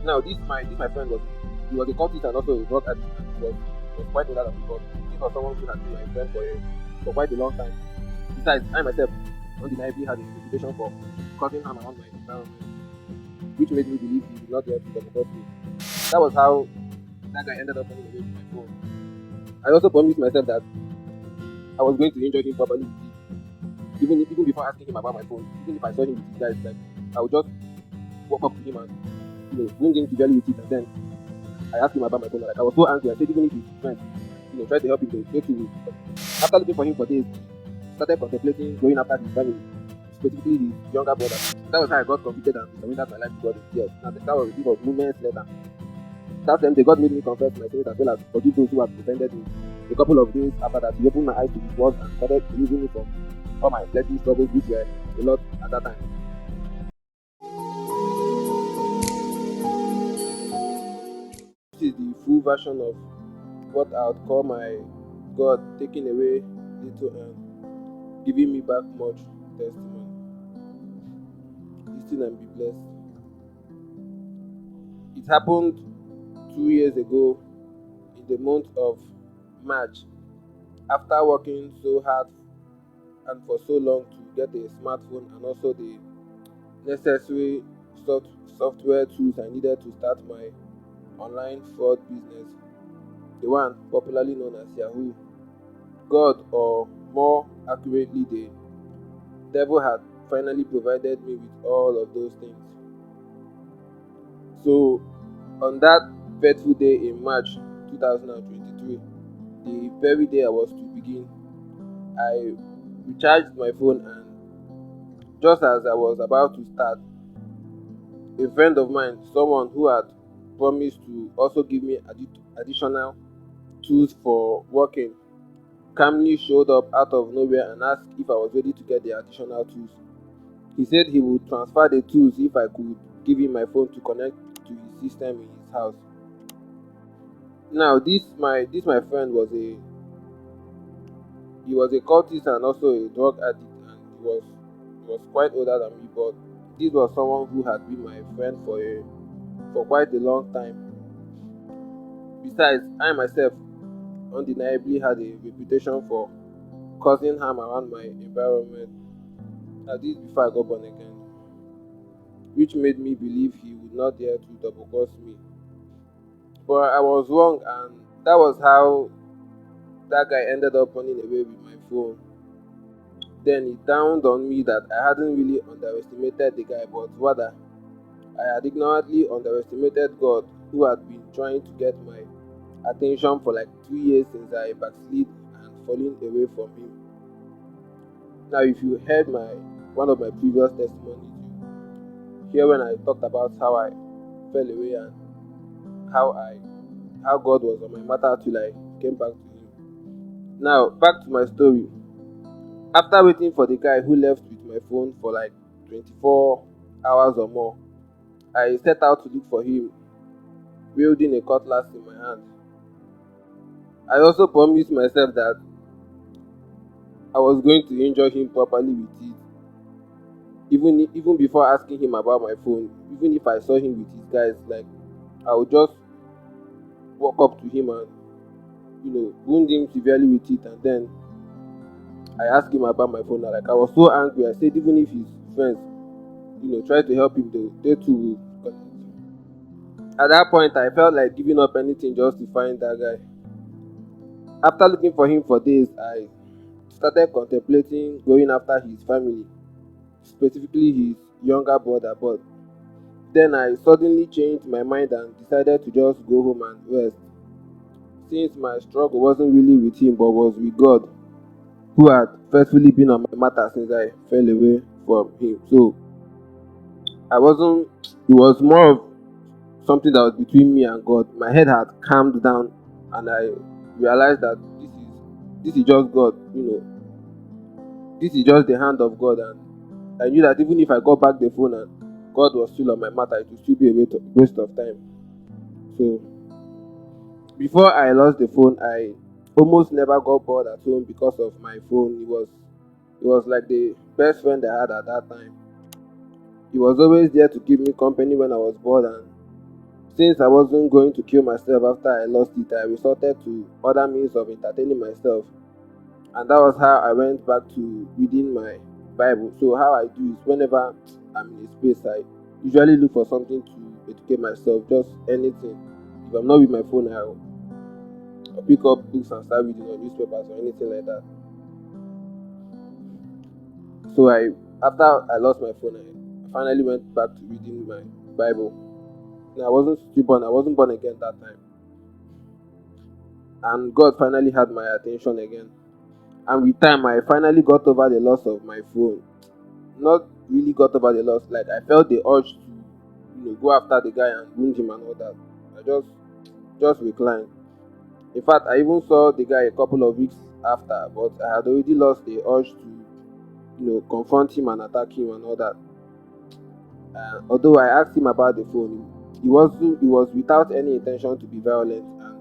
Now this my friend was a cultist and also a drug addict, and he was quite older than me, but this was someone who had been my friend for quite a long time. Besides, I myself undeniably had a reputation for causing harm around my environment, which made me believe he did not dare to double me. That was how that guy ended up running away with my phone. I also promised myself that I was going to enjoy him properly with it, even before asking him about my phone. Even if I saw him with his guys, like I would just walk up to him and wound him severely with it, and then I asked him about my phone. Like I was so angry, I said even if his friend, try to help him to go to. After looking for him for days, started contemplating going after his family, specifically his younger brother. That was how I got convicted and surrendered my life to God in tears. Now that was moments later. That time the God made me confess my sins as well as forgive those who have offended me. A couple of days after that, he opened my eyes to his words and started releasing me from all my fleshly struggles, which were a lot at that time. This is the full version of what I would call my God taking away little and giving me back much testimony. Listen and be blessed. It happened 2 years ago in the month of March. After working so hard and for so long to get a smartphone and also the necessary software tools I needed to start my online fraud business, the one popularly known as Yahoo, God, or more accurately, the devil, had finally provided me with all of those things. So, on that fateful day in March 2023, the very day I was to begin, I recharged my phone, and just as I was about to start, a friend of mine, someone who had promised to also give me additional tools for working, calmly showed up out of nowhere and asked if I was ready to get the additional tools. He said he would transfer the tools if I could give him my phone to connect to his system in his house. Now, this my friend was a cultist and also a drug addict, and he was quite older than me, but this was someone who had been my friend for quite a long time. Besides, I myself undeniably had a reputation for causing harm around my environment. This before I got born again, which made me believe he would not dare to double cross me. But I was wrong, and that was how that guy ended up running away with my phone. Then it dawned on me that I hadn't really underestimated the guy, but rather I had ignorantly underestimated God, who had been trying to get my attention for like 2 years since I backslid and falling away from him. Now, if you heard one of my previous testimonies, you hear when I talked about how I fell away and how God was on my matter till I came back to him. Now, back to my story. After waiting for the guy who left with my phone for like 24 hours or more, I set out to look for him, wielding a cutlass in my hand. I also promised myself that I was going to enjoy him properly with it, even before asking him about my phone. Even if I saw him with his guys, like I would just walk up to him and wound him severely with it, and then I asked him about my phone. Like I was so angry, I said even if his friends try to help him, they too will. At that point, I felt like giving up anything just to find that guy. After looking for him for days, I started contemplating going after his family, specifically his younger brother, but then I suddenly changed my mind and decided to just go home and rest, since my struggle wasn't really with him but was with God, who had faithfully been on my matter since I fell away from him. So it was more of something that was between me and God. My head had calmed down and I realized that this is just God, this is just the hand of God, and I knew that even if I got back the phone and God was still on my matter, it would still be a waste of time. So before I lost the phone, I almost never got bored at home because of my phone. It was like the best friend I had at that time. He was always there to keep me company when I was bored, and Since I wasn't going to kill myself after I lost it, I resorted to other means of entertaining myself. And that was how I went back to reading my Bible. So how I do is whenever I'm in a space, I usually look for something to educate myself, just anything. If I'm not with my phone, I'll pick up books and start reading or newspapers or anything like that. So after I lost my phone, I finally went back to reading my Bible. Now, I wasn't born again that time. And God finally had my attention again. And with time, I finally got over the loss of my phone. Not really got over the loss, like I felt the urge to go after the guy and wound him and all that. I just reclined. In fact, I even saw the guy a couple of weeks after, but I had already lost the urge to confront him and attack him and all that. Although I asked him about the phone, he was without any intention to be violent. And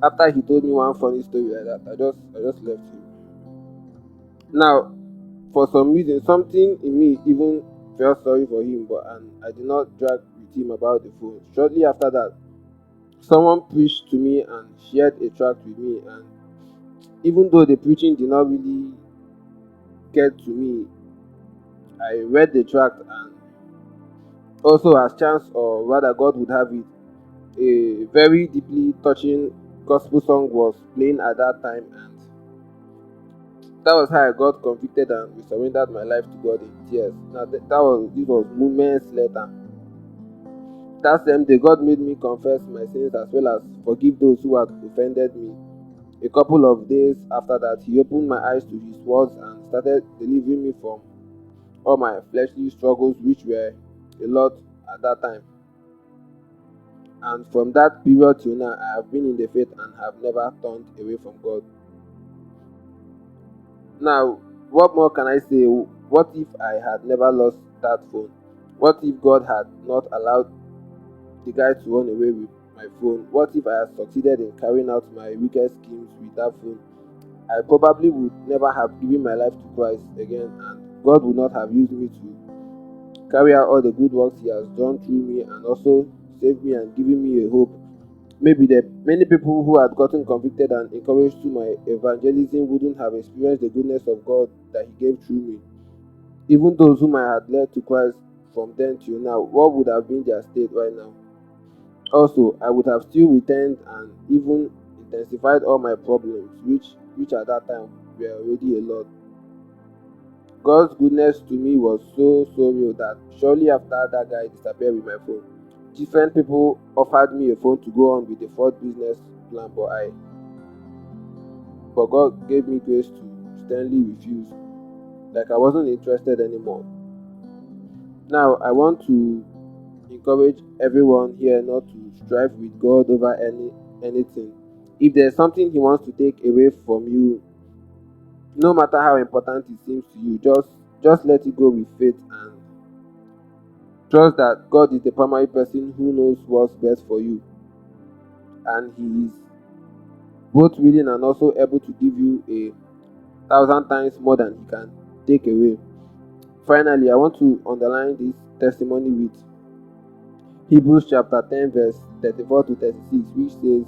after he told me one funny story like that, I just left him. Now, for some reason, something in me even felt sorry for him, and I did not drag with him about the phone. Shortly after that, someone preached to me and shared a tract with me, and even though the preaching did not really get to me, I read the tract, and also as chance, or rather God would have it, a very deeply touching gospel song was playing at that time, and that was how I got convicted and we surrendered my life to God in tears. Now this was moments later. That same day, God made me confess my sins as well as forgive those who had offended me. A couple of days after that, He opened my eyes to His words and started delivering me from all my fleshly struggles, which were a lot at that time. And from that period till now, I have been in the faith and have never turned away from God. Now, what more can I say? What if I had never lost that phone? What if God had not allowed the guy to run away with my phone? What if I had succeeded in carrying out my wicked schemes with that phone? I probably would never have given my life to Christ again, and God would not have used me to carry out all the good works He has done through me, and also saved me and given me a hope. Maybe the many people who had gotten convicted and encouraged through my evangelism wouldn't have experienced the goodness of God that He gave through me. Even those whom I had led to Christ from then till now, what would have been their state right now? Also, I would have still returned and even intensified all my problems, which at that time were already a lot. God's goodness to me was so real that shortly after that guy disappeared with my phone, different people offered me a phone to go on with the fourth business plan, but God gave me grace to sternly refuse, like I wasn't interested anymore. Now, I want to encourage everyone here not to strive with God over anything. If there's something He wants to take away from you, no matter how important it seems to you, just let it go with faith and trust that God is the primary person who knows what's best for you, and He is both willing and also able to give you 1,000 times more than He can take away. Finally, I want to underline this testimony with Hebrews chapter 10 verse 34 to 36, which says,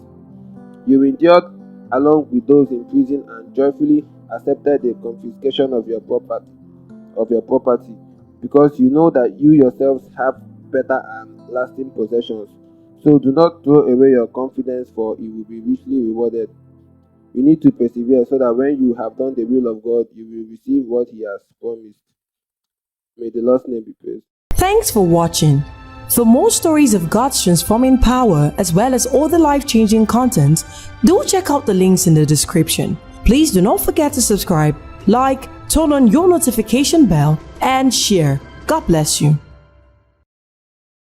"You endured along with those in prison and joyfully accepted the confiscation of your property, because you know that you yourselves have better and lasting possessions. So do not throw away your confidence, for it will be richly rewarded." You need to persevere so that when you have done the will of God, you will receive what He has promised. May the Lord's name be praised. Thanks for watching. For more stories of God's transforming power as well as all the life-changing content, do check out the links in the description. Please do not forget to subscribe, like, turn on your notification bell, and share. God bless you.